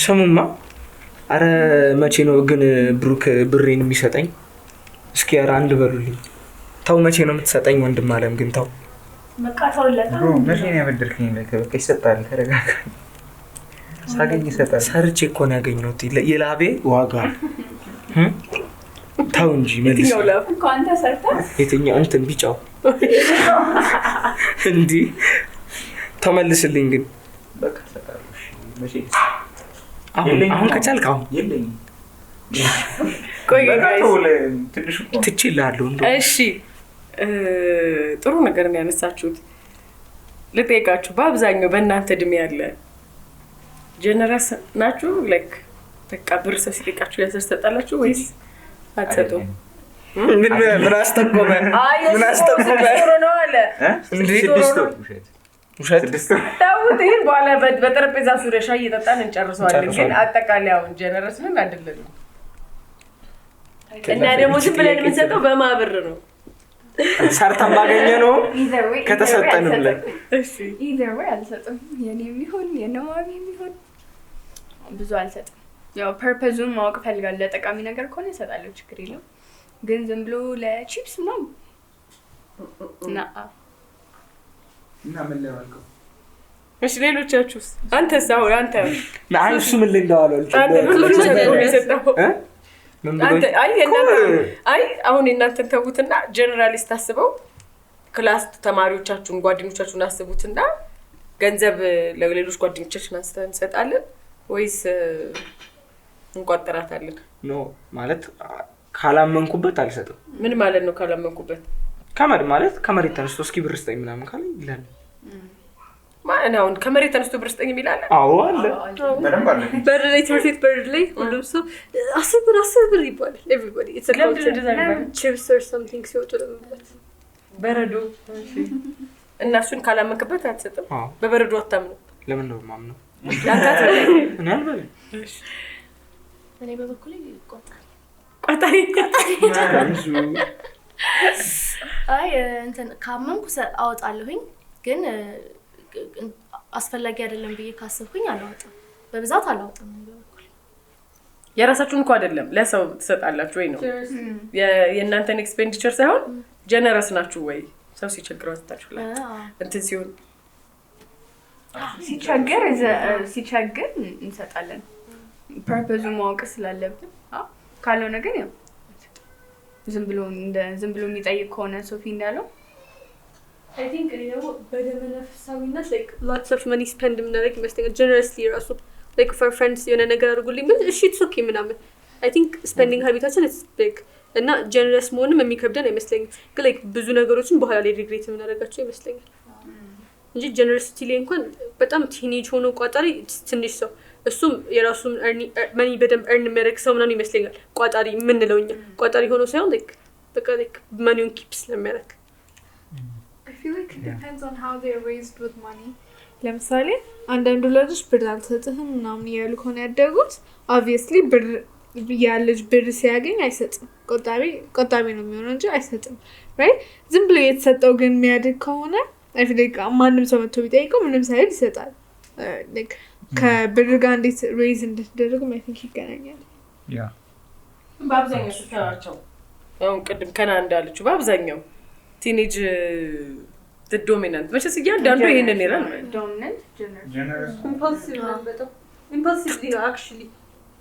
ስሙማ አረ መቼ ነው ግን ብሩክ ብሬን የሚሰጠኝ? እስኪ አረ አንድ በሉልኝ። ተው መቼ ነው የምትሰጠኝ? ወንድም አለም ግን ተው በቃ ተውለት። መቼ ነው ያበደርከኝ? በቃ ይሰጣል። ተረጋጋ። ሳገኝ ይሰጣል። ሰርቼ እኮ ነው ያገኘሁት የላቤ ዋጋ። ተው እንጂ መልስ። የትኛው ላብ እኮ አንተ ሰርተህ? የትኛው እንትን ቢጫው እንዲህ ተመልስልኝ ግን በቃ ይሰጣል። መቼ አሁን ከቻልክ አሁን የለኝም። ቆይ ጋይስ ትንሽ ትችላለህ እንዴ? እሺ ጥሩ ነገር ነው ያነሳችሁት። ልጠይቃችሁ፣ በአብዛኛው በእናንተ እድሜ ያለ ጀነራስ ናችሁ? ላይክ በቃ ብር ሰው ሲጠይቃችሁ ያሰር ሰጣላችሁ ወይስ አትሰጡም? ምን አስጠቆመ? ምን አስጠቆመ? ነው አለ እንዴ? ውሸት ታውት ይሄን በኋላ በጠረጴዛ ዙሪያ ሻይ እየጠጣን እንጨርሰዋለን። ግን አጠቃላይ አሁን ጀነራስ ነን አይደለም? እና ደግሞ ዝም ብለን የምንሰጠው በማብር ነው። ሰርተን ባገኘ ነው ከተሰጠንም ላይ እሺ either way አልሰጥም። የኔም ይሁን የነማሚም ይሁን ብዙ አልሰጥም። ያው ፐርፐዙን ማወቅ ፈልጋለሁ። ለጠቃሚ ነገር ከሆነ እሰጣለሁ፣ ችግር የለም። ግን ዝም ብሎ ለቺፕስ ምናምን እና ምን ለማልከው? እሺ ሌሎቻችሁስ? አንተስ? አሁን አንተ አይ እሱ ምን ልንደዋለው አንተ ሁሉ ነገር የሰጠው አንተ አይ አሁን እናንተን ተውትና ጀነራሊስት አስበው ክላስ ተማሪዎቻችሁን ጓደኞቻችሁን አስቡትና ገንዘብ ለሌሎች ጓደኞቻችን አንስተን እንሰጣለን ወይስ እንቆጥራታለን? ኖ ማለት ካላመንኩበት አልሰጥም። ምን ማለት ነው ካላመንኩበት? ከመሬት ተነስቶ እስኪ ብር ስጠኝ ምናምን ካለ ይላል ማለት ነው። ከመሬት ተነስቶ ብር ስጠኝ ይላል። አዎ አለ። በር ላይ ትምህርት ቤት በር ላይ ሁሉም ሰው 10 ብር ይባላል። everybody it's a culture chips or something ሲወጡ ለመብላት በረዶ። እና እሱን ካላመንክበት አትሰጥም። በበረዶ አታምነው። ለምን ነው ማምነው? ያንተ እኔ አልበልም። እኔ በበኩሌ ይቆጣል። ቆጣሪ አይ እንትን ካመንኩ አወጣለሁኝ፣ ግን አስፈላጊ አይደለም ብዬ ካሰብኩኝ አላወጣም። በብዛት አላወጣም። በበኩሌ የራሳችሁን እንኳን አይደለም ለሰው ትሰጣላችሁ ወይ ነው የእናንተን ኤክስፔንዲቸር ሳይሆን ጀነረስ ናችሁ ወይ? ሰው ሲቸግረው አስታችሁላችሁ እንትን ሲሆን ሲቸግር እንሰጣለን። ፐርፐዙ ማወቅ ስላለብን ካልሆነ ግን ያው ዝም ብሎ የሚጠይቅ ከሆነ ሶፊ እንዳለው I think በደመ ነፍሳዊነት like lots of money spend ምናደርግ ይመስለኛል። generously ራሱ like for friends የሆነ ነገር አድርጉልኝ ምን እሺ it's okay ምናምን I think spending habitaችን is big እና generous መሆንም የሚከብደን አይመስለኝም። ግን like ብዙ ነገሮችን በኋላ ላይ regret የምናደርጋቸው ይመስለኛል እንጂ generosity ላይ እንኳን በጣም ቲኔጅ ሆኖ ቋጣሪ ትንሽ ሰው እሱም የራሱን money በደንብ earn የሚያደርግ ሰው ምናምን ይመስለኛል ቋጣሪ የምንለው እኛ። ቋጣሪ ሆኖ ሳይሆን like በቃ like money-ን keep ስለሚያደርግ I feel like it depends on how they're raised with money. ለምሳሌ አንዳንድ ወላጆች ብር አልሰጥህም ምናምን እያሉ ከሆነ ያደጉት obviously ብር ያለች ብር ሲያገኝ አይሰጥም። ቆጣቢ ነው የሚሆነው እንጂ አይሰጥም። right ዝም ብሎ የተሰጠው ግን የሚያድግ ከሆነ I feel like ማንም ሰው መጥቶ ቢጠይቀው ምንም ሳይል ይሰጣል። like ከብር ጋር እንዴት ሬይዝ እንደተደረገም I think ይገናኛል። ያ በአብዛኛው ስታቸው አሁን ቅድም ከና እንዳለችው በአብዛኛው ቲኔጅ the dominant መቼስ እያንዳንዱ ይሄንን ይላል dominant generous impulsive actually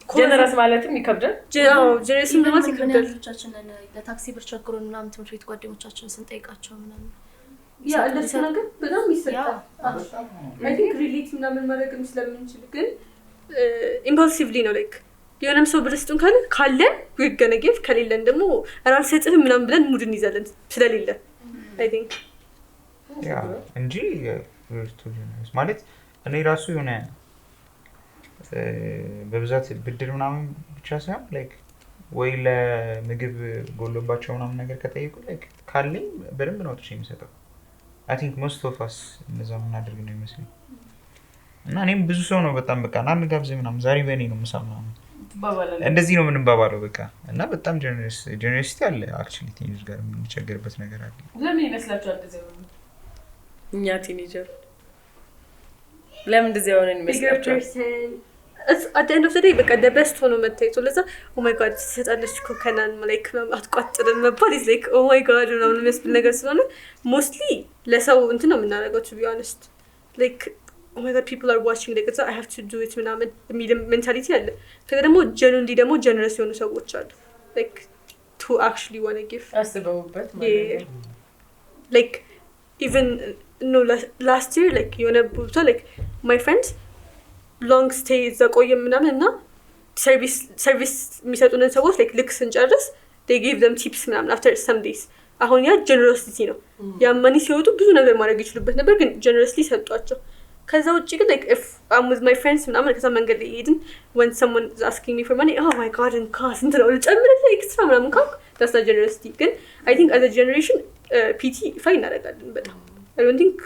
ጀነራስ ማለትም ይከብዳል። generous ማለት ይከብዳል። ልጆቻችንን ለታክሲ ብር ቸግሮን ምናምን ትምህርት ቤት ጓደኞቻችን ስንጠይቃቸው ምናምን ያ ለሱ ነገር በጣም ይሰጣል። I think relate ምናምን ማድረግም ስለምንችል ግን impulsively ነው like የሆነም ሰው ብር ስጡን ካለ we're gonna give ከሌለን ደግሞ አልሰጥህም ምናምን ብለን ሙድን ይዛለን ስለሌለ I think ያ እንጂ ማለት እኔ ራሱ የሆነ በብዛት ብድር ምናምን ብቻ ሳይሆን like ወይ ለምግብ ጎሎባቸው ምናምን ነገር ከጠየቁ like ካለኝ በደንብ ነው ጥቼ የሚሰጠው። I think most of us እንደዛ ምናደርግ ነው ይመስለኝ። እና እኔም ብዙ ሰው ነው በጣም በቃ ና እንጋብዝ ምናምን ዛሬ በእኔ ነው ምሳ ምናምን እንደዚህ ነው የምንባባለው በቃ። እና በጣም ጀነረሲቲ አለ actually ቲኔጀር ጋር የምንቸገርበት ነገር አለ። ለምን ይመስላችኋል እንደዚህ ነው? እኛ ቲኔጀር ለምን እንደዚህ ሆነን ይመስላችኋል? at the end of the day በቃ the best ሆኖ መታየት ለዛ oh my god ትሰጣለች እኮ ከናን like አትቋጥርም መባል is like oh my god ምናምን የሚያስብል ነገር ስለሆነ mostly ለሰው እንትን ነው የምናደርገው to be honest like oh my god people are watching like I have to do it ምናምን የሚል ሜንታሊቲ አለ ከዛ ደግሞ genuinely ደግሞ generous የሆኑ ሰዎች አሉ like to actually want to give አስበውበት ማለት ነው like even no last year like የሆነ ቦታ like my friends long stay ዘቆየ ምናምን እና service የሚሰጡንን ሰዎች like ልክ ስንጨርስ they gave them tips ምናምን after some days አሁን ያ generosity ነው ያ money ሲወጡ ብዙ ነገር ማድረግ ይችሉበት ነበር ግን generously ሰጧቸው ከዛ ውጪ ግን like if I'm with my friends ምናምን ከዛ መንገድ ላይ ሄድን when someone is asking me for money oh my god and cost እንትን ነው ጨምረልኝ extra ምናምን ካልኩ that's not generosity ግን I think as a generation PT ፋይን እናደርጋለን በጣም I don't think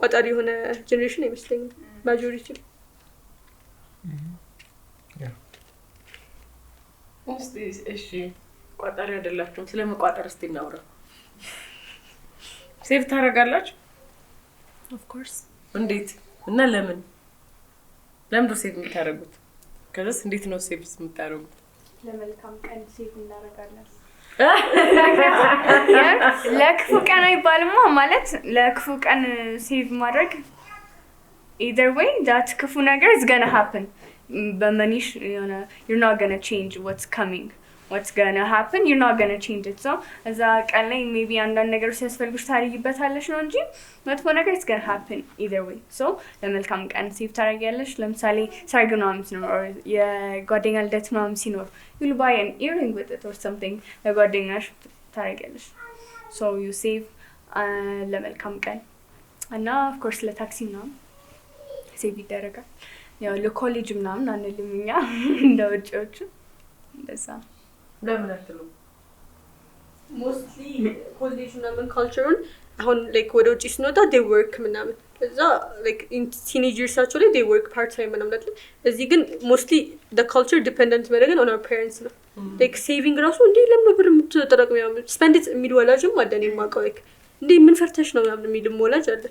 ቋጣሪ የሆነ generation አይመስለኝም majority እሺ ቋጣሪ አይደላችሁም ስለመቋጠር እስቲ እናውራ ሴቭ ታደርጋላችሁ of course እንዴት እና ለምን ነው ሴቭ የምታደርጉት ከዛስ እንዴት ነው ሴቭ የምታደርጉት ለመልካም ቀን ሴቭ እናደርጋለን ለክፉ ቀን አይባልማ ማለት ለክፉ ቀን ሴቭ ማድረግ either way that ክፉ ነገር is gonna happen በመኒሽ you're not gonna change what's gonna happen you're not gonna change it so as a ቀን ላይ maybe አንዳንድ ነገር ሲያስፈልግሽ ታሪይበታለሽ ነው እንጂ መጥፎ ነገር is gonna happen either way so ለመልካም ቀን ሴቭ ታደርጊያለሽ ለምሳሌ ሰርግ ምናምን ሲኖር የጓደኛ ልደት ምናምን ሲኖር you'll buy an earring with it or something ለጓደኛሽ ታደርጊያለሽ so you save ለመልካም ቀን እና of course ለታክሲ ምናምን ሴቭ ይደረጋል ያው ለኮሌጅ ምናምን አንልም እኛ እንደወጪዎቹ እንደዛ ለምን አትሉ mostly ኮሌጅ ምናምን culture አሁን like ወደ ውጪ ስንወጣ they work ምናምን እዛ like in teenagers actually they work part time ምናምን አይደል እዚህ ግን mostly the culture dependent መረገን on our parents ነው like saving ራሱ እንዴ ለምን ብር የምትጠረቀው spend it የሚል ወላጅም አደኔ ማቀው like እንዴ ምን ፈርተሽ ነው ምናምን የሚል ወላጅ አለ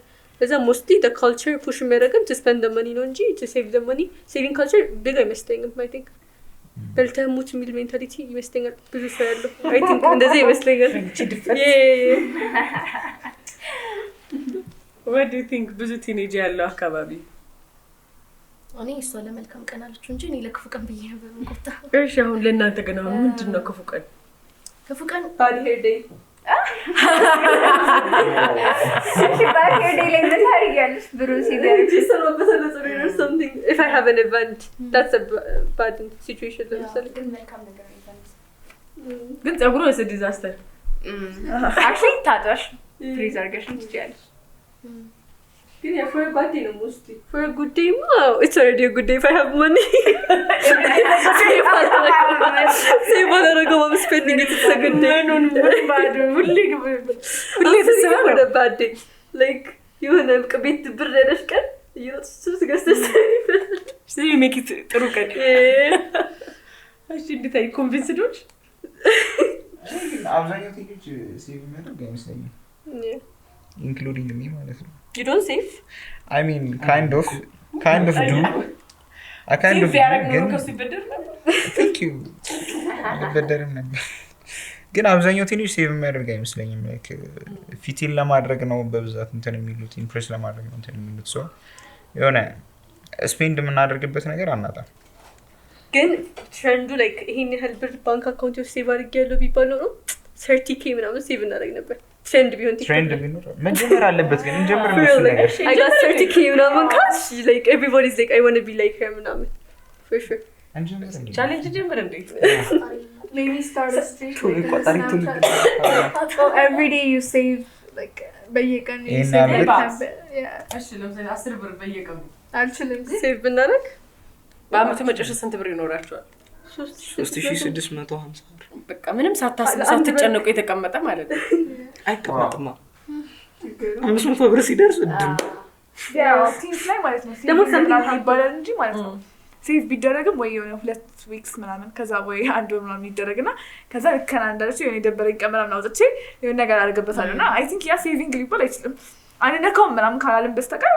እዛ mostly the culture push የሚያደርገን to spend the money ነው እንጂ to save the money saving culture big አይመስለኝም I think በልተሙት የሚል ሜንታሊቲ ይመስለኛል ብዙ ሰው ያለው I think እንደዚህ ይመስለኛል what do you think ብዙ ቲኔጅ ያለው አካባቢ እኔ እሷ ለመልካም ቀን አለች እንጂ እኔ ለክፉ ቀን ብዬ ነበር እንቆጣ እሺ አሁን ለእናንተ ግን አሁን ምንድነው ክፉ ቀን bad hair day bad hair day ላይ ምን ታደርጊያለሽ ብሩ ሲደርስ or something if I have an event that's a bad situation ለምሳሌ ግን መልካም ነገር አይደለም ግን ጸጉሩ is a disaster actually ታጣሽ ፍሪዝ አድርገሽ ትችያለሽ ግን for a bad day no mostly for a good day it's already a good day if I have money say what I'm spending it it's a good day bad ሁሌ for a bad day like የሆነ ቤት ብር ያለሽ ቀን እየወጣሽ ገዝተሽ see you make it ጥሩ ቀን እሺ እንዴት አይ ኮንቪንስዶች አብዛኛው ቴክኒክ ሴቭ የሚያደርግ አይመስለኝም including me ማለት ነው you don't save I mean kind of do I kind of ግን ከሲበደር ነበር thank you በደረም ነበር ግን አብዛኛው ትንሽ ሴቭ የሚያደርግ አይመስለኝም like ፊቲን ለማድረግ ነው በብዛት እንትን የሚሉት ኢምፕሬስ ለማድረግ ነው እንትን የሚሉት ሰው የሆነ ስፔንድ የምናደርግበት ነገር አናጣም ግን ትሬንዱ like ይሄን ያህል ብር ባንክ አካውንት ውስጥ ሴቭ አድርጌያለሁ ቢባል ነው 30k ምናምን ሴቭ እናደርግ ነበር ትሬንድ ቢሆን ቢኖር መጀመር አለበት ግን እንጀምር ነው ነገር I got 30k ምናምን cash like everybody's like I want to be like her ምናምን for sure ቻሌንጅ ጀምር እንዴ maybe start a streak ቱል ቆጣሪ ቱል so every day you save like በየቀኑ you In save a like bit. yeah እሺ ለምሳሌ 10 ብር በየቀኑ actually ሴቭ ብናደርግ በአመቱ መጨረሻ ስንት ብር ይኖራቸዋል 3650 በቃ ምንም ሳትጨነቁ የተቀመጠ ማለት ነው አይቀመጥማ 500 ብር ሲደርስ እድም ያው ቲምስ ላይ ማለት ነው ደግሞ something ይባላል እንጂ ማለት ነው ሴቭ ቢደረግም ወይ የሆነ 2 ዊክስ ምናምን ከዛ ወይ አንድ ወር ምናምን ይደረግና ከዛ ከና እንዳለች የሆነ የደበረኝ ቀን ምናምን አውጥቼ የሆነ ነገር አድርገበታለሁ እና አይ ቲንክ ያ ሴቪንግ ሊባል አይችልም አንነካውም ምናምን ካላልን በስተቀር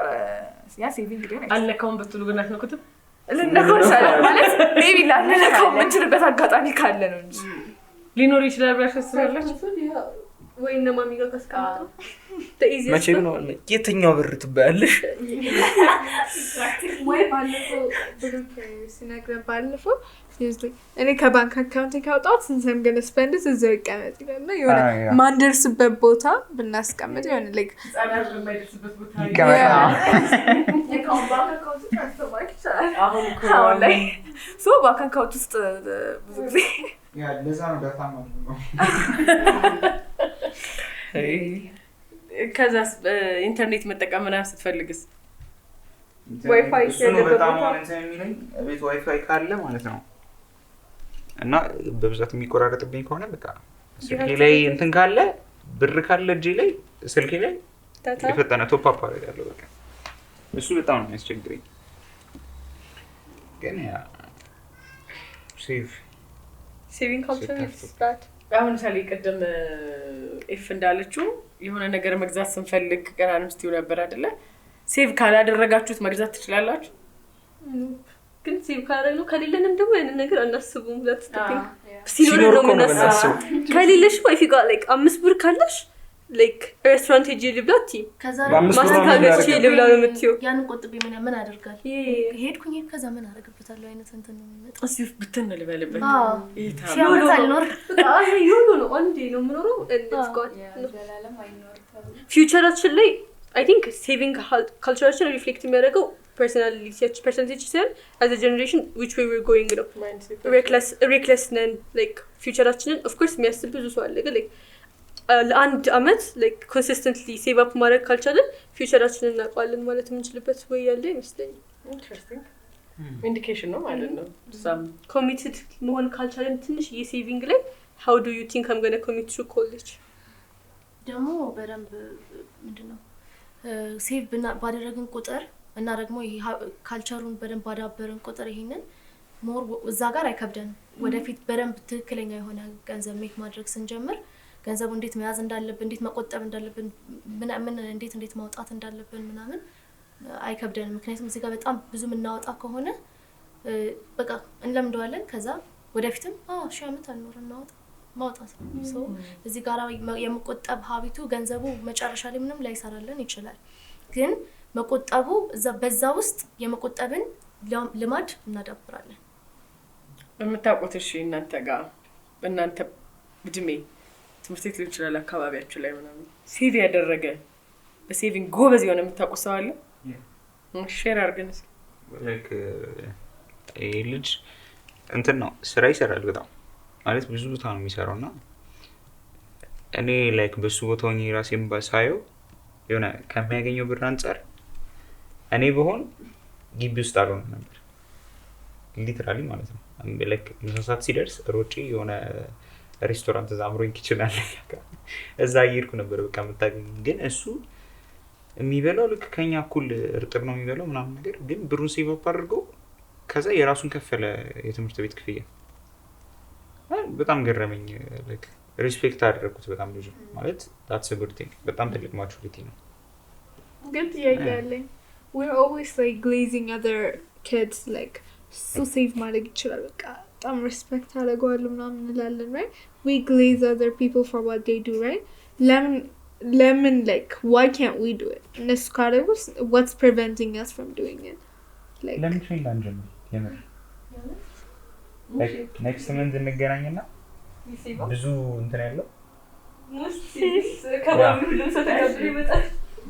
ያ ሴቪንግ ሊሆን አይችልም አልነካውም ብትሉ ግን አትነኩትም ልነካሻለን ማለት ሜቢ ላንነካው የምንችልበት አጋጣሚ ካለ ነው እንጂ ሊኖር ይችላል ብለሽ ታስባለሽ? ወይ እነ ማሚ ጋር ካስቀመጠው መቼም ነው የትኛው ብር ትበያለሽ? ወይ ባለፈው ብሩክ ሲነግረን ባለፈው እኔ ከባንክ አካውንት ካወጣሁት ስንሰም ገነ ስፔንድስ እዛው ይቀመጥ ይላልና የሆነ ማንደርስበት ቦታ ብናስቀምጥ የሆነ ላይክ ጻናር የማይደርስበት ቦታ አሁን ላይ ሶ ባንክ አካውንት ውስጥ ብዙ ጊዜ ለዛ ነው ዳታ ማለት ነው። ከዛስ ኢንተርኔት መጠቀም ምናምን ስትፈልግስ ዋይፋይ በጣም የሚለኝ ቤት ዋይፋይ ካለ ማለት ነው እና በብዛት የሚቆራረጥብኝ ከሆነ በቃ ስልኬ ላይ እንትን ካለ ብር ካለ እጄ ላይ ስልኬ ላይ የፈጠነ ቶፕ አፕ አደርጋለሁ። በቃ እሱ በጣም ነው የሚያስቸግረኝ። ግን ያ ሴቪንግ ካልቸር ስታት አሁን ምሳሌ ቀደም ኤፍ እንዳለችው የሆነ ነገር መግዛት ስንፈልግ ገና አንስቲው ነበር አይደለ? ሴቭ ካላደረጋችሁት መግዛት ትችላላችሁ። ግን ሴቭ ካላደረግነው ከሌለንም ደግሞ ያንን ነገር አናስቡም። ለተስተካከለ ሲኖር ሲኖር እኮ ነው የምናስበው። ከሌለሽ ወይ ፊጋ ላይክ 5 ብር ካለሽ ላይክ ሬስቶራንት ሄጄ ልብላት ከዛ በአምስት ብር ነው ማስተካከል የሚያደርገው። ልብላ ነው የምትይው። ያንን ቆጥቤ ምን አደርጋል ሄድኩኝ ከዛ ምን አደርግበታለሁ አይነት እንትን ነው የሚመጣው። እስቲ ብትን ልበልበት አዎ ይታ ሲያመጣ አልኖር አይ ዩኖ ነው አንዴ ነው የምኖረው ፊውቸራችን ላይ አይ ቲንክ ሴቪንግ ካልቸራችን ሪፍሌክት የሚያደርገው ፐርሰናሊቲ ሲሆን as a generation which way we're going ነው reckless ነን like ፊውቸራችንን of course የሚያስብ ብዙ ሰው አለ ግን like ለአንድ አመት like consistently save up ማድረግ ካልቻለን ፊውቸራችንን እናውቀዋለን ማለት የምንችልበት ወይ ያለ ይመስለኛል። ኢንትረስቲንግ ኢንዲኬሽን ነው ማለት ነው። ሳም ኮሚትድ መሆን ካልቻለን ትንሽ የሴቪንግ ላይ how do you think I'm going to commit to college ደግሞ በደንብ ምንድነው ሴቭ ባደረግን ቁጥር እና ደግሞ ይሄ ካልቸሩን በደንብ ባዳበርን ቁጥር ይሄንን ሞር እዛ ጋር አይከብደንም። ወደፊት በደንብ ትክክለኛ የሆነ ገንዘብ ሜክ ማድረግ ስንጀምር ገንዘቡ እንዴት መያዝ እንዳለብን እንዴት መቆጠብ እንዳለብን ምን እንዴት ማውጣት እንዳለብን ምናምን አይከብደንም። ምክንያቱም እዚህ ጋር በጣም ብዙ የምናወጣ ከሆነ በቃ እንለምደዋለን። ከዛ ወደፊትም ሺህ ዓመት አንኖር ማውጣት ሶ እዚህ ጋር የመቆጠብ ሀቢቱ ገንዘቡ መጨረሻ ላይ ምንም ላይሰራልን ይችላል። ግን መቆጠቡ በዛ ውስጥ የመቆጠብን ልማድ እናዳብራለን። የምታውቁት እሺ እናንተ ጋር በእናንተ እድሜ ትምህርት ቤት ሊሆን ይችላል አካባቢያችሁ ላይ ምናምን ሴቭ ያደረገ በሴቪንግ ጎበዝ የሆነ የምታውቁት ሰው አለ? ሼር አድርገን እስኪ። ላይክ ልጅ እንትን ነው ስራ ይሰራል በጣም ማለት ብዙ ቦታ ነው የሚሰራው እና እኔ ላይክ በሱ ቦታ ሆኜ ራሴን ባሳየው የሆነ ከሚያገኘው ብር አንጻር እኔ በሆን ግቢ ውስጥ አልሆንም ነበር ሊትራሊ ማለት ነው። ላይክ ምሳ ሰዓት ሲደርስ ሮጬ የሆነ ሬስቶራንት ዛምሮኝ ኪችን አለ እዛ እየሄድኩ ነበር በቃ የምታገኝ። ግን እሱ የሚበላው ልክ ከኛ እኩል እርጥብ ነው የሚበላው ምናምን ነገር ግን ብሩን ሴቭ አፕ አድርጎ ከዛ የራሱን ከፈለ የትምህርት ቤት ክፍያ። በጣም ገረመኝ። ላይክ ሪስፔክት አደረኩት በጣም ብዙ ማለት that's a good thing በጣም ትልቅ ማቹሪቲ ነው። ግን ጥያቄ አለኝ we're always like glazing other kids like so save ማድረግ ይችላል በቃ በጣም ሪስፔክት አደርገዋለሁ ምናምን እንላለን right we glaze other people for what they do right lemon like why can't we do it እነሱ ካደረጉት what's preventing us from doing it like ለምን ትሬንድ አንጀምር የምር ኔክስት መንዝ እንገናኝና ብዙ እንትን ያለው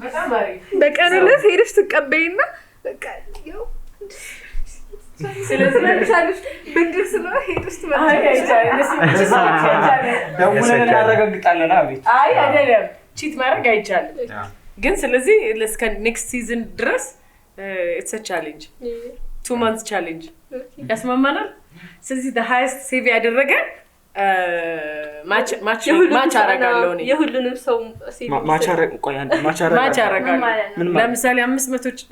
በጣም አሪፍ በቀን ዕለት ሄደሽ ትቀበይና በቃ ያው ስለዚህ ለምሳሌ ብድር ስለሆነ ሄደሽ ደውለን እናረጋግጣለን። አቤት አይ አይደለም ቺት ማድረግ አይቻልም። ግን ስለዚህ እስከ ኔክስት ሲዝን ድረስ ኢትስ አ ቻሌንጅ 2 months ቻሌንጅ ያስማማናል። ስለዚህ the highest save ያደረገ ማች አረጋለሁ ነው የሁሉንም ሰው ማች አረጋለሁ። ለምሳሌ 500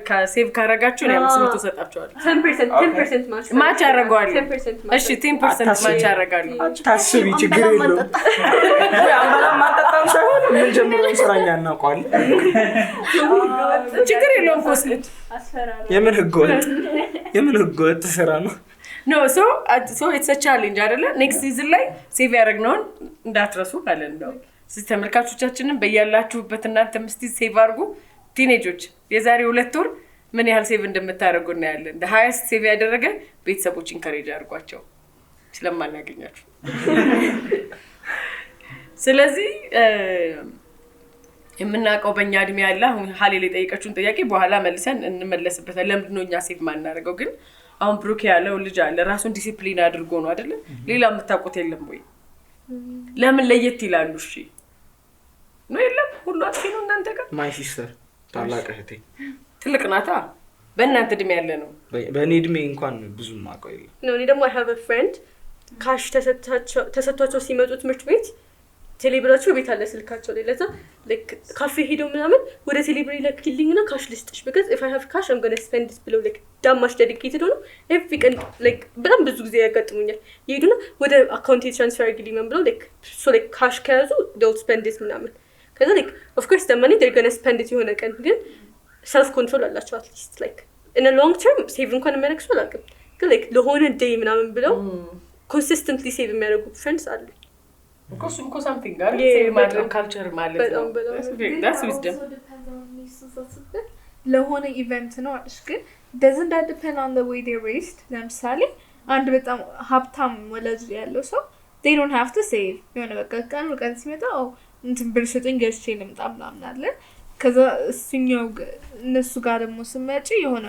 ከሴቭ ካረጋችሁ ነው 500 ሰጣችኋለሁ። 10% ማች አረጋለሁ። እሺ 10% ማች አረጋለሁ። ታስቢ ችግር የለውም። አማራም ማጣጣም ሳይሆን ምን ጀምረን ስራኛ እናውቀዋለን። ችግር የለውም። ኮስት የምን ህግ ወጥ የምን ህገወጥ ስራ ነው? ኖ ሶ ኢትስ አ ቻሌንጅ አይደለ? ኔክስት ሲዝን ላይ ሴቭ ያደረግነውን እንዳትረሱ ማለት ነው። ስለዚህ ተመልካቾቻችንን በያላችሁበት እናንተ ምስቲ ሴቭ አድርጉ። ቲኔጆች የዛሬ 2 ወር ምን ያህል ሴቭ እንደምታደርጉ እናያለን። ሃይስት ሴቭ ያደረገ ቤተሰቦች ኢንከሬጅ አድርጓቸው ስለማናገኛችሁ። ስለዚህ የምናውቀው በእኛ እድሜ ያለ አሁን ሀሌ ላይ ጠይቀችውን ጥያቄ በኋላ መልሰን እንመለስበታለን። ለምንድን ነው እኛ ሴቭ ማናደርገው? ግን አሁን ብሩክ ያለው ልጅ አለ ራሱን ዲሲፕሊን አድርጎ ነው አይደለ? ሌላ የምታውቁት የለም ወይ? ለምን ለየት ይላሉ? እሺ ነው የለም ሁሉ አጥፊ ነው እናንተ ጋር? ማይ ሲስተር ታላቅ እህቴ ትልቅ ናታ። በእናንተ እድሜ ያለ ነው። በእኔ እድሜ እንኳን ብዙም አውቀው የለም ነው። እኔ ደግሞ I have a friend ካሽ ተሰጥቷቸው ሲመጡ ትምህርት ቤት ቴሌብራቸው ቤት አለ ስልካቸው ላይ ለዛ like ካፌ ሄደው ምናምን ወደ ቴሌብር ይልክልኝና ካሽ ልስጥሽ because if I have cash I'm going to spend this ብለው like ዳማሽ dedicated ሆኖ every ቀን like በጣም ብዙ ጊዜ ያጋጥሙኛል። ይሄዱና ወደ አካውንት ትራንስፈር አድርግልኝ ብለው like so like ካሽ ከያዙ they'll spend this ምናምን ከዛ like of course the money they're going to spend it የሆነ ቀን ግን self control አላቸው at least like in a long term save እንኳን የሚያደርግ ሰው አላውቅም ግን like ለሆነ day ምናምን ብለው consistently save የሚያደርጉ friends አሉ። እኮ something ጋር ሴቭ ማድረግ ካልቸር ማለት ነው። that's wisdom ለሆነ ኢቨንት ነው አልሽ ግን doesn't that depend on the way they're raised? ለምሳሌ አንድ በጣም ሀብታም ወላጅ ያለው ሰው they don't have to save የሆነ በቃ ቀን ሲመጣ እንትን ብር ስጡኝ ገዝቼ ልምጣ ምናምን አለ። ከዛ እሱኛው እነሱ ጋር ደግሞ ስመጪ የሆነ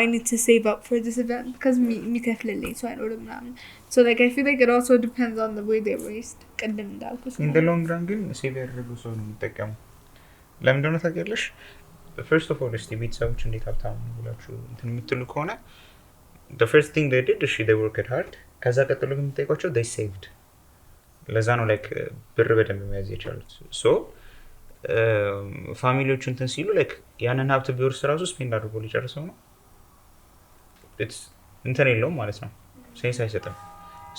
I need to save up for this event because የሚከፍልልኝ ሰው አይኖርም ምናምን so like I feel like it also depends on the way they're raised ቅድም እንዳልኩት in the long run ግን ሴቭ ያደረገው ሰው ነው የሚጠቀመው። ለምን እንደሆነ ታውቂያለሽ? first of all እስቲ ቤተሰቦች እንዴት ሀብታም ብላችሁ እንትን የምትሉ ከሆነ the first thing they did is they worked hard ከዛ ቀጥሎ ግን የምትጠይቋቸው they saved ለዛ ነው like ብር በደንብ መያዝ የቻሉት so ፋሚሊዎቹ እንትን ሲሉ like ያንን ሀብት ቢወርስ ራሱ ስፔንድ አድርጎ ሊጨርሰው ነው እንትን የለውም ማለት ነው ሴንስ አይሰጥም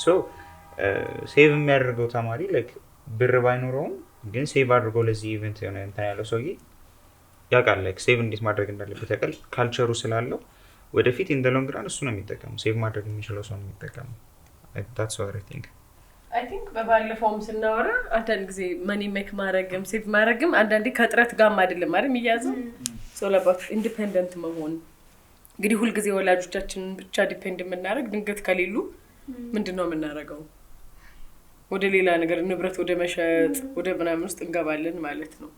so ሴቭ የሚያደርገው ተማሪ like ብር ባይኖረውም ግን ሴቭ አድርጎ ለዚህ ኢቨንት የሆነ እንትን ያለው ሰውዬ ያውቃል like ሴቭ እንዴት ማድረግ እንዳለበት ያውቃል ካልቸሩ ስላለው ወደፊት in the long run እሱ ነው የሚጠቀመው ሴቭ ማድረግ የሚችለው ሰው ነው የሚጠቀመው that's what I think I think በባለፈውም ስናወራ አንዳንድ ጊዜ መኒ ሜክ ማድረግም ሴቭ ማድረግም አንዳንዴ ከጥረት ጋርም አይደለም አይደል የሚያዘው so about independent መሆን እንግዲህ ሁሉ ጊዜ ወላጆቻችንን ብቻ ዲፔንድ የምናደርግ ድንገት ከሌሉ ምንድነው የምናደርገው ወደ ሌላ ነገር ንብረት ወደ መሸጥ ወደ ምናምን ውስጥ እንገባለን ማለት ነው።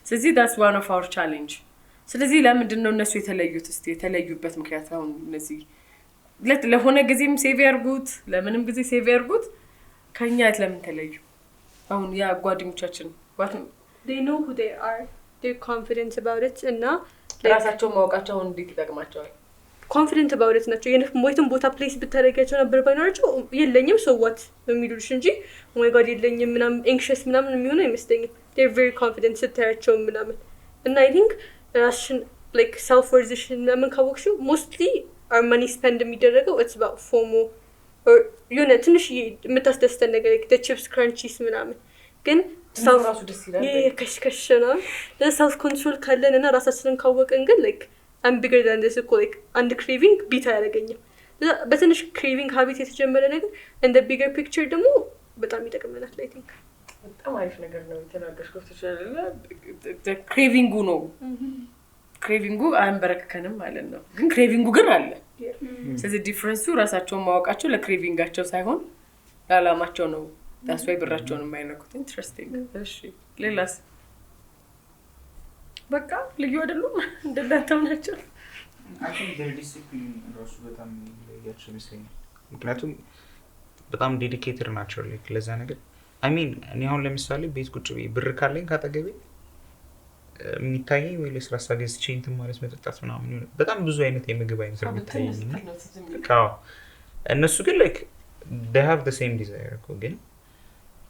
ስለዚህ that's one of our challenge ስለዚህ ለምንድነው እነሱ የተለዩት እስቲ የተለዩበት ምክንያት አሁን እነዚህ ለሆነ ጊዜም ሴቭ ያርጉት ለምንም ጊዜ ሴቭ ያርጉት ከኛ ለምን ተለዩ? አሁን ያ ጓደኞቻችን what they know who they are they're confident about it እና ራሳቸው ማወቃቸው እንዴት ይጠቅማቸዋል? confident about it ናቸው የነፍ ሞይቱን ቦታ ፕሌስ ብታረጋቸው ነበር ባይኖራቸው የለኝም so what የሚሉሽ እንጂ oh my god የለኝም ምናምን anxious ምናምን የሚሆነው አይመስለኝም they're very confident ስታያቸው ምናምን እና I think ራስሽን like self worth ምናምን ካወቅሽው mostly our money spend የሚደረገው it's about FOMO or የሆነ ትንሽ የምታስደስተን ነገር like the chips crunchies ምናምን ግን self ራሱ ደስ ይላል ከሽከሽና self control ካለን እና ራሳችንን ካወቅን ግን like I'm bigger than this እኮ like አንድ craving ቢታ ያደርገኛል በትንሽ craving habit የተጀመረ ነገር and the bigger picture ደግሞ በጣም ይጠቅመናል I think በጣም አሪፍ ነገር ነው የተናገርሽው ተቻለለ craving ነው ክሬቪንጉ አንበረከከንም ማለት ነው ግን ክሬቪንጉ ግን አለ ስለዚህ ዲፈረንሱ ራሳቸውን ማወቃቸው ለክሬቪንጋቸው ሳይሆን ለዓላማቸው ነው that's why ብራቸውን የማይነኩት ኢንትረስቲንግ እሺ ሌላስ በቃ ልዩ አይደሉም እንደናንተም ናቸው I think their discipline ራሱ በጣም ይለያቸው ይመስለኛል ምክንያቱም በጣም ዴዲኬትድ ናቸው like ለዛ ነገር I mean እኔ አሁን ለምሳሌ ቤት ቁጭ ብዬ ብር ካለኝ ካጠገቤ የሚታየኝ ወይ ለስላሳ ገዝቼ እንትን ማለት መጠጣት ምናምን ይሆናል በጣም ብዙ አይነት የምግብ አይነት ነው የሚታየኝና ካው እነሱ ግን like they have the same desire ግን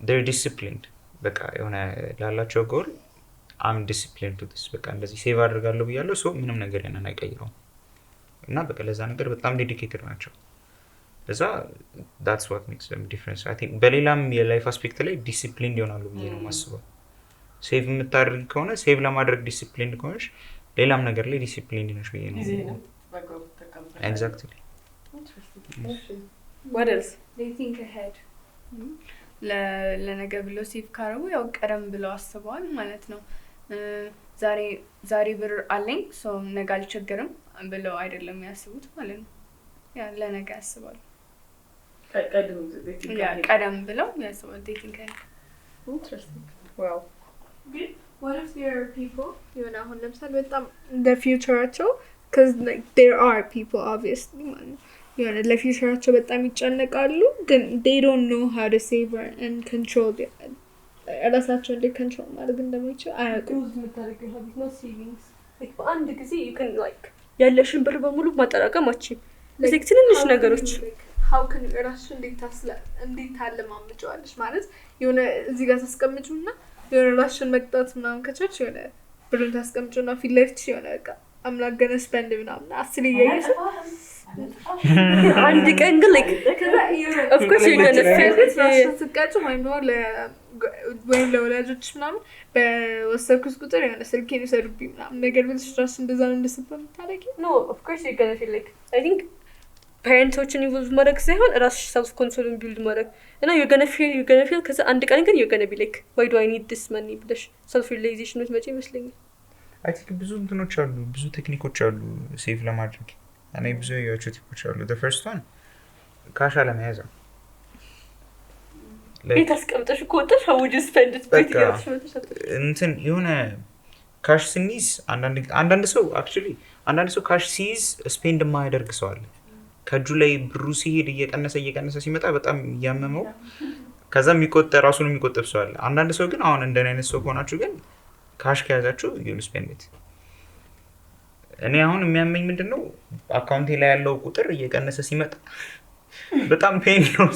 they're disciplined በቃ የሆነ ላላቸው ጎል I'm disciplined to this በቃ እንደዚህ ሴቭ አድርጋለሁ ብያለሁ so ምንም ነገር ያንን አይቀይረውም እና በቃ ለዛ ነገር በጣም ዴዲኬትድ ናቸው ለዛ that's what makes them different I think በሌላም የላይፍ አስፔክት ላይ ዲሲፕሊንድ ይሆናሉ ብዬ ነው ማስበው ሴቭ የምታደርግ ከሆነ ሴቭ ለማድረግ ዲሲፕሊንድ ከሆነሽ ሌላም ነገር ላይ ዲሲፕሊንድ ነሽ ብዬ ነው ጊዜ ነው በቃ ተቀምጠ exactly What else? they think ahead ለነገ ብለው ሴቭ ካረጉ ያው ቀደም ብለው አስበዋል ማለት ነው። ዛሬ ብር አለኝ ሰው ነገ አልቸገርም ብለው አይደለም ያስቡት ማለት ነው። ያ ለነገ ያስባሉ። ቀደም ብለው ያስባሉ። they think ahead. Interesting. Wow. What if there are people, የሆነ አሁን ለምሳሌ በጣም the future-አቸው because like there are people obviously የሆነ ለፊውቸራቸው በጣም ይጨነቃሉ ግን they don't know how to save and control ራሳቸው እንዴት control ማድረግ እንደሚችሉ አያውቁም። የምታደርገው ሀቢት ነው ሴቪንግስ like በአንድ ጊዜ you can like ያለሽን ብር በሙሉ ማጠራቀም አትችይም። like ትንንሽ ነገሮች how can ራስሽን እንዴት ታለማምጪዋለሽ ማለት የሆነ እዚህ ጋር ታስቀምጪውና የሆነ ራስሽን መቅጣት ምናምን ከቻልሽ የሆነ ብሩን ታስቀምጪውና ፊት ለፊትሽ የሆነ በቃ I'm not gonna spend ምናምን አስር እያየሽ አንድ ቀን ግን like of course you're gonna feel it ስትቀጭ ወይም ለወላጆች ምናምን በወሰድኩት ቁጥር የሆነ ስልኬን ይሰዱብኝ ምናምን ነገር ብልሽ ራስሽ እንደዛ ነው እንደስበ የምታደርጊ no of course you're gonna feel like I think ፓረንቶችን ኢንቮልቭ ማድረግ ሳይሆን ራስሽ ሰልፍ ኮንትሮልን ቢልድ ማድረግ እና you're gonna feel ከዛ አንድ ቀን ግን you're gonna be like why do I need this money ብለሽ ሰልፍ ሪላይዜሽን መቼ ይመስለኛል። አይ ቲንክ ብዙ እንትኖች አሉ፣ ብዙ ቴክኒኮች አሉ ሴቭ ለማድረግ። እኔ ብዙ ያያቸው ቲፖች አሉ። the first one ካሽ አለመያዝ ነው። ቤት አስቀምጠሽ እኮ ወጥተሽ how would you spend it ቤት ያለሽ እንትን የሆነ ካሽ ስንይዝ አንዳንድ ሰው ካሽ ሲይዝ ስፔንድ የማያደርግ ሰው አለ። ከእጁ ላይ ብሩ ሲሄድ እየቀነሰ ሲመጣ በጣም እያመመው ከዛ ራሱን የሚቆጠብ ሰው አለ። አንዳንድ ሰው ግን አሁን እንደኔ አይነት ሰው ከሆናችሁ ግን ካሽ ከያዛችሁ you'll spend it። እኔ አሁን የሚያመኝ ምንድነው አካውንቴ ላይ ያለው ቁጥር እየቀነሰ ሲመጣ በጣም ፔን ነው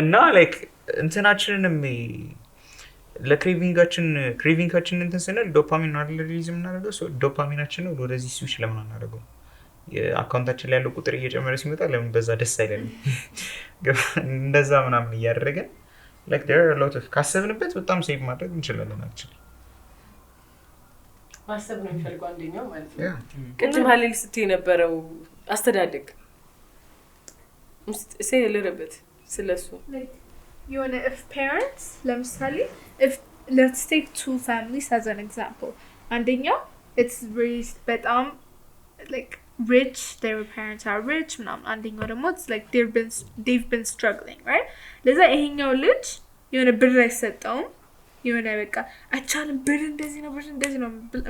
እና ላይክ እንትናችንንም ለክሬቪንጋችን እንትን ስንል ዶፓሚን ነው ሪሊዝ የምናደርገው። ሶ ዶፓሚናችን ነው ወደዚህ ስዊች ለምን አናደርገው? የአካውንታችን ላይ ያለው ቁጥር እየጨመረ ሲመጣ ለምን በዛ ደስ አይለንም? እንደዛ ምናምን እያደረገን like there are a lot of ካሰብንበት በጣም ሴቭ ማድረግ እንችላለን። actually ማሰብ ነው የሚፈልገው አንደኛው ማለት ነው። ቅድም ሀሊል ስትይ የነበረው አስተዳደግ say a little bit ስለሱ የሆነ if parents ለምሳሌ if let's take two families as an example አንደኛው it's raised በጣም like rich, their parents are rich ምናምን አንደኛው ደግሞ it's like they've been struggling right ለዛ ይሄኛው ልጅ የሆነ ብር አይሰጠውም የሆነ በቃ አቻልም ብር እንደዚህ ነው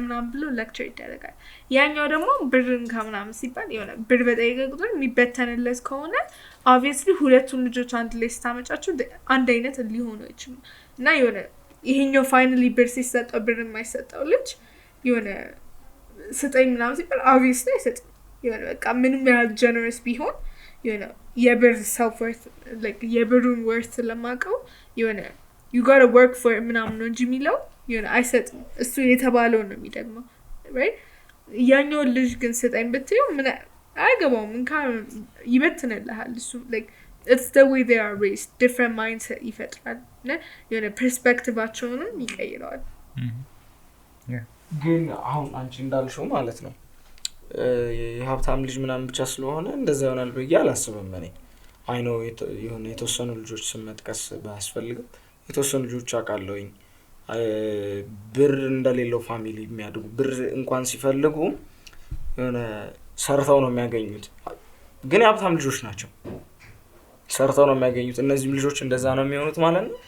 ምናምን ብሎ ሌክቸር ይደረጋል። ያኛው ደግሞ ብርን ከምናምን ሲባል የሆነ ብር በጠየቀ ቁጥር የሚበተንለት ከሆነ obviously ሁለቱም ልጆች አንድ ላይ ስታመጫቸው አንድ አይነት ሊሆኑ አይችሉም እና የሆነ ይሄኛው ፋይናሊ ብር ሲሰጠው ብር የማይሰጠው ልጅ የሆነ ስጠኝ ምናምን ሲባል obviously አይሰጥም። የሆነ በቃ ምንም ያህል ጀነረስ ቢሆን የሆነ የብር self worth like የብሩን worth ስለማውቀው የሆነ you got to work for it ምናምን ነው እንጂ የሚለው የሆነ አይሰጥም። እሱ የተባለው ነው የሚደግመው right። ያኛው ልጅ ግን ስጠኝ ብትይው ምን አይገባውም እንኳን ይበትንልሃል እሱ like it's the way they are raised different mindset ይፈጥራል እና የሆነ ፐርስፔክቲቫቸውንም ይቀይረዋል። ግን አሁን አንቺ እንዳልሽው ማለት ነው የሀብታም ልጅ ምናምን ብቻ ስለሆነ እንደዛ ይሆናል ብዬ አላስብም። እኔ አይ ኖ የሆነ የተወሰኑ ልጆች ስም መጥቀስ ባያስፈልግም የተወሰኑ ልጆች አውቃለሁኝ ብር እንደሌለው ፋሚሊ የሚያድጉ ብር እንኳን ሲፈልጉ የሆነ ሰርተው ነው የሚያገኙት። ግን የሀብታም ልጆች ናቸው፣ ሰርተው ነው የሚያገኙት። እነዚህም ልጆች እንደዛ ነው የሚሆኑት ማለት ነው።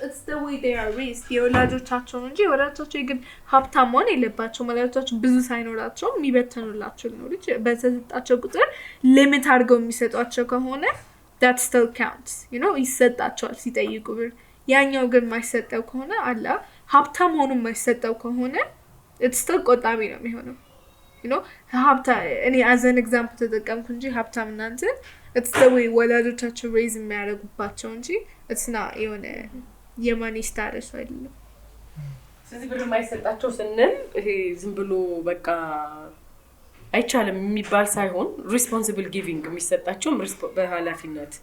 it's the way they are raised የወላጆቻቸው እንጂ ወላጆቻቸው ግን ሀብታም መሆን የለባቸውም። ወላጆቻቸው ብዙ ሳይኖራቸው የሚበተኑላቸው ነው ልጅ በተሰጣቸው ቁጥር ሊሚት አድርገው የሚሰጧቸው ከሆነ that still counts you know ይሰጣቸዋል ሲጠይቁ ብር። ያኛው ግን የማይሰጠው ከሆነ አላ ሀብታም ሆኖ የማይሰጠው ከሆነ it's still ቆጣቢ ነው የሚሆነው you know እኔ as an example ተጠቀምኩ እንጂ ሀብታም እናንተ it's the way ወላጆቻቸው ሬይዝ የሚያደርጉባቸው እንጂ it's not የሆነ የማኒ ስታተስ አይደለም። ስለዚህ ብር የማይሰጣቸው ስንል ይሄ ዝም ብሎ በቃ አይቻልም የሚባል ሳይሆን ሪስፖንሲብል ጊቪንግ የሚሰጣቸውም በኃላፊነት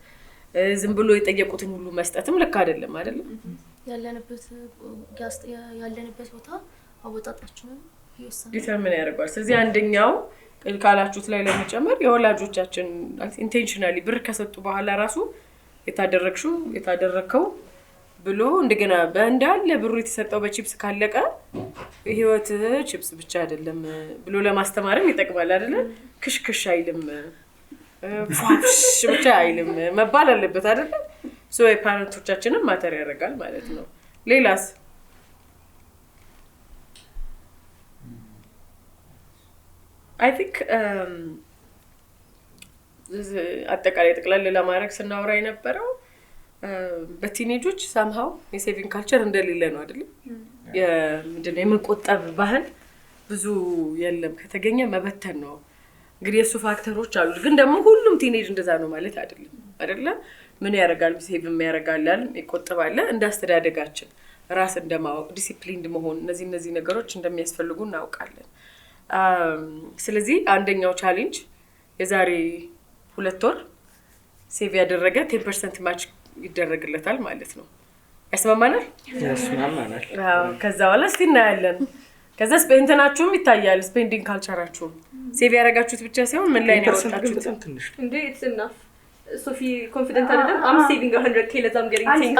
ዝም ብሎ የጠየቁትን ሁሉ መስጠትም ልክ አይደለም ያለንበት ቦታ አወጣጣቸውን ይወሰናል ዲተርሚን ያደርጋል። ስለዚህ አንደኛው ካላችሁት ላይ ለመጨመር የወላጆቻችን ኢንቴንሽናሊ ብር ከሰጡ በኋላ ራሱ የታደረግከው ብሎ እንደገና በእንዳለ ብሩ የተሰጠው በቺፕስ ካለቀ ህይወት ቺፕስ ብቻ አይደለም ብሎ ለማስተማርም ይጠቅማል አይደለ? ክሽክሽ አይልም ፏሽ ብቻ አይልም መባል አለበት አይደለ? ሶ የፓረንቶቻችንን ማተር ያደርጋል ማለት ነው። ሌላስ I think አጠቃላይ ጠቅላላ ለማድረግ ስናወራ የነበረው በቲኔጆች somehow የሴቪንግ ካልቸር እንደሌለ ነው አይደል? ምንድነው የመቆጠብ ባህል ብዙ የለም። ከተገኘ መበተን ነው። እንግዲህ የሱ ፋክተሮች አሉ። ግን ደግሞ ሁሉም ቲኔጅ እንደዛ ነው ማለት አይደለ? ምን ያደርጋል? ሴቭ የሚያደርጋል፣ ይቆጥባል። እንዳስተዳደጋችን ራስ እንደማወቅ ዲሲፕሊንድ መሆን እነዚህ ነገሮች እንደሚያስፈልጉ እናውቃለን። ስለዚህ አንደኛው ቻሌንጅ የዛሬ 2 ወር ሴቭ ያደረገ 10% ማች ይደረግለታል ማለት ነው። ያስማማናል? አዎ። ከዛ በኋላ እስቲ እናያለን። ከዛ ስፔንተናችሁም ይታያል። ስፔንዲንግ ካልቸራችሁም ሴቭ ያደረጋችሁት ብቻ ሳይሆን ምን ላይ ነው ያወጣችሁት? እንዴ it's enough. Sophie confident አይደለም? I'm saving 100k ለዛም getting 10k.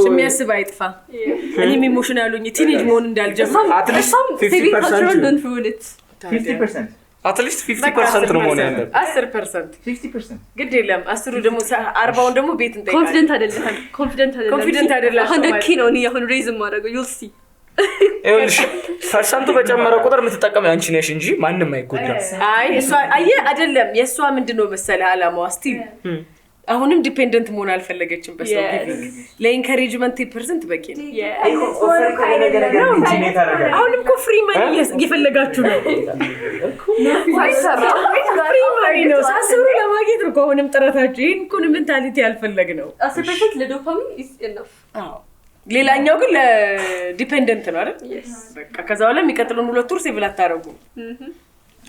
የሚያስብ አይጥፋ። እኔም ኢሞሽናል ሆኜ ቲኔጅ መሆን እንዳልጀምር አትሊስት 50%. አትሊስት 50% ነው መሆን ያለበት። 10% 50%. ግድ የለም 10 ደግሞ 40 ደግሞ ቤት እንጠይቃለን። ኮንፊደንት አይደለም 100k ነው እኔ አሁን ሬዝ ማድረገው you'll see ይኸውልሽ ፐርሰንቱ በጨመረ ቁጥር የምትጠቀመው አንቺ ነሽ እንጂ ማንም አይጎዳም። አይ እሷ አይደለም የእሷ ምንድነው መሰለህ አላማዋ ስቲል አሁንም ዲፔንደንት መሆን አልፈለገችም። በሰው ጊቪንግ ለኢንካሬጅመንት 10% በቂ ነው። አሁንም እኮ ፍሪ ማኒ እየፈለጋችሁ ነው። ፍሪ ማኒ ነው ሳስሩ ለማግኘት ነው። አሁንም ጥረታችሁ ይሄን እኮ ሜንታሊቲ ያልፈለግነው 10% ለዶፓሚን is enough። ሌላኛው ግን ለዲፔንደንት ነው አይደል? በቃ ከዛ በኋላ የሚቀጥሉን 2 ወር ሴቭ ላታረጉ።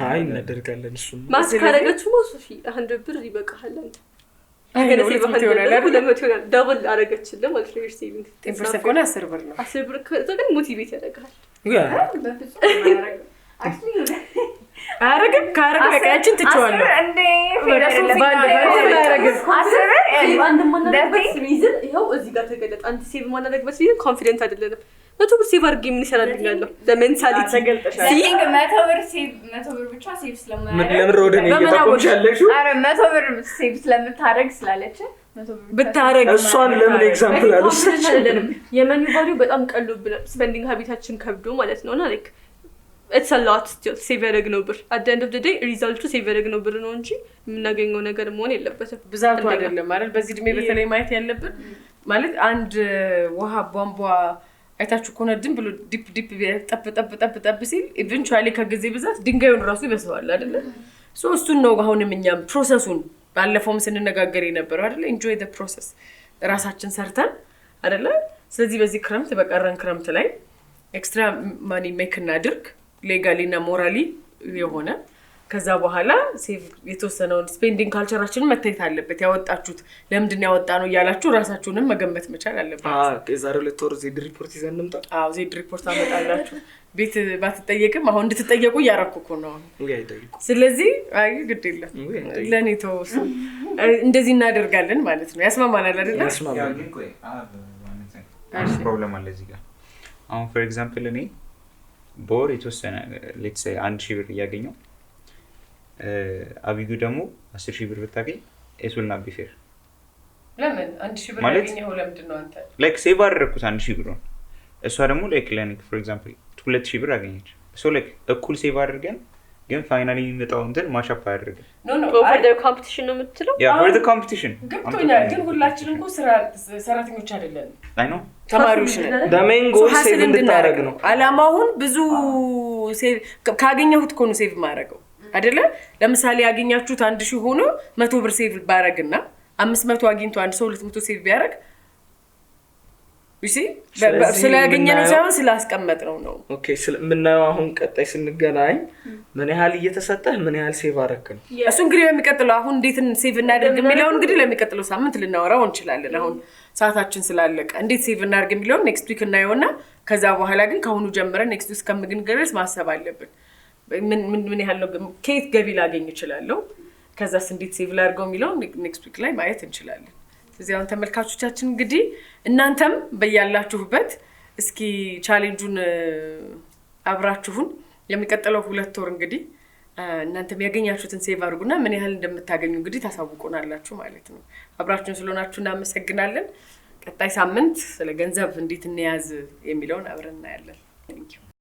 አይ እናደርጋለን። እሱ ማስካረጋችሁ ሶፊ 100 ብር ይበቃሃል አንተ ዳብል አረገችልህ ማለት ነው። ሴቪንግ 10% ከሆነ 10 ብር ነው። 10 ብር ከዘገን ሞቲቬት ያደርጋል። አረግም ካረግ በቃችን ትችዋለሁ እንዴ ይኸው እዚህ ጋር ተገለጠ። አንተ ሴቭ ማናደርግበት ሲል ኮንፊደንት አይደለም። 100 ብር ሴቭ አድርጌ ምን ይሰራልኛል? ለሜንታሊቲ ተገልጠሻል። ሲንግ 100 ብር ብቻ ሴቭ ስለማድረግ ምን ለምን ወደ እኔ እየተቆምሻለሽ? አረ 100 ብር ሴቭ ስለምታደርግ ስላለች 100 ብር ብታረግ እሷን ለምን ኤግዛምፕል አሉስ? የመኒ ቫልዩ በጣም ቀሎብናል። ስፔንዲንግ ሃቢታችን ከብዶ ማለት ነውና ላይክ it's a lot still ሴቭ ያደረግነው ብር at the end of the day ሪዛልቱ ሴቭ ያደረግነው ብር ነው እንጂ የምናገኘው ነገር መሆን የለበትም። ብዛቱ አይደለም ማለት በዚህ እድሜ በተለይ ማየት ያለብን ማለት አንድ ውሃ ቧንቧ አይታችሁ ከሆነ ድም ብሎ ዲፕ ጠብ ሲል ኢቨንቹዋሊ ከጊዜ ብዛት ድንጋዩን ራሱ ይበስዋል አይደለ? ሶ እሱን ነው አሁንም እኛም ፕሮሰሱን ባለፈውም ስንነጋገር የነበረው አይደለ? enjoy the process ራሳችን ሰርተን አይደለ? ስለዚህ በዚህ ክረምት በቀረን ክረምት ላይ ኤክስትራ ማኒ ሜክ እናድርግ ሌጋሊ እና ሞራሊ የሆነ ከዛ በኋላ ሴቭ የተወሰነውን ስፔንዲንግ ካልቸራችንን መታየት አለበት። ያወጣችሁት ለምንድን ያወጣነው እያላችሁ ራሳችሁንም መገመት መቻል አለባችሁ። የዛሬ 2 ወር ዜድ ሪፖርት ይዘን እንምጣ። አዎ ዜድ ሪፖርት አመጣላችሁ። ቤት ባትጠየቅም አሁን እንድትጠየቁ እያረኩ እኮ ነው። ስለዚህ አይ ግድ የለም ለኔ ተወሱ እንደዚህ እናደርጋለን ማለት ነው። ያስማማናል አይደል? ያስማማናል። ፕሮብለም አለ እዚህ ጋር። አሁን ፎር ኤግዛምፕል እኔ ቦር የተወሰነ ሌትስ ሴይ 1000 ብር እያገኘው አብዩ ደግሞ 10000 ብር ብታገኝ it will not be fair። ለምን 1000 ብር ያገኘው ለምንድን ነው አንተ ላይክ ሴቭ አደረኩት 1000 ብር እሷ ደግሞ ላይክ ለኔ ፎር ኤግዛምፕል 2000 ብር አገኘች። ሶ ላይክ እኩል ሴቭ አድርገን ግን ፋይናሊ የሚመጣው እንትን ማሻፕ አያደርግም። ኖ for the competition ነው የምትለው? ያ for the competition ገብቶኛል። ግን ሁላችንም እኮ ሰራተኞች አይደለም። አይ ኖ ተማሪዎች ነን። ደሜን ጎል ሴቭ እንድታረግ ነው አላማውን። ብዙ ሴቭ ካገኘሁት እኮ ነው ሴቭ ማድረገው አይደለ? ለምሳሌ ያገኛችሁት 1000 ሆኖ 100 ብር ሴቭ ባረግና 500 አግኝቶ አንድ ሰው 200 ሴቭ ቢያረግ እሺ ስለያገኘነው ሳይሆን ስላስቀመጥነው ነው። ኦኬ ምናየው አሁን ቀጣይ ስንገናኝ ምን ያህል እየተሰጠህ ምን ያህል ሴቭ አደረክ ነው እሱ እንግዲህ የሚቀጥለው አሁን እንዴት ሴቭ እናደርግ የሚለው እንግዲህ ለሚቀጥለው ሳምንት ልናወራው እንችላለን። አሁን ሰዓታችን ስላለቀ እንዴት ሴቭ እናደርግ የሚለው ኔክስት ዊክ እናየውና ከዛ በኋላ ግን ከአሁኑ ጀምረን ኔክስት ዊክ እስከምንገናኝ ማሰብ አለብን። ምን ያህል ነው ከየት ገቢ ላገኝ እችላለሁ ከዛስ እንዴት ሴቭ ላድርገው የሚለው ኔክስት ዊክ ላይ ማየት እንችላለን። ስለዚህ አሁን ተመልካቾቻችን እንግዲህ እናንተም በያላችሁበት እስኪ ቻሌንጁን አብራችሁን የሚቀጥለው 2 ወር እንግዲህ እናንተም ያገኛችሁትን ሴቭ አድርጉና ምን ያህል እንደምታገኙ እንግዲህ ታሳውቁናላችሁ ማለት ነው። አብራችሁን ስለሆናችሁ እናመሰግናለን። ቀጣይ ሳምንት ስለ ገንዘብ እንዴት እንያዝ የሚለውን አብረን እናያለን። ቴንክ ዩ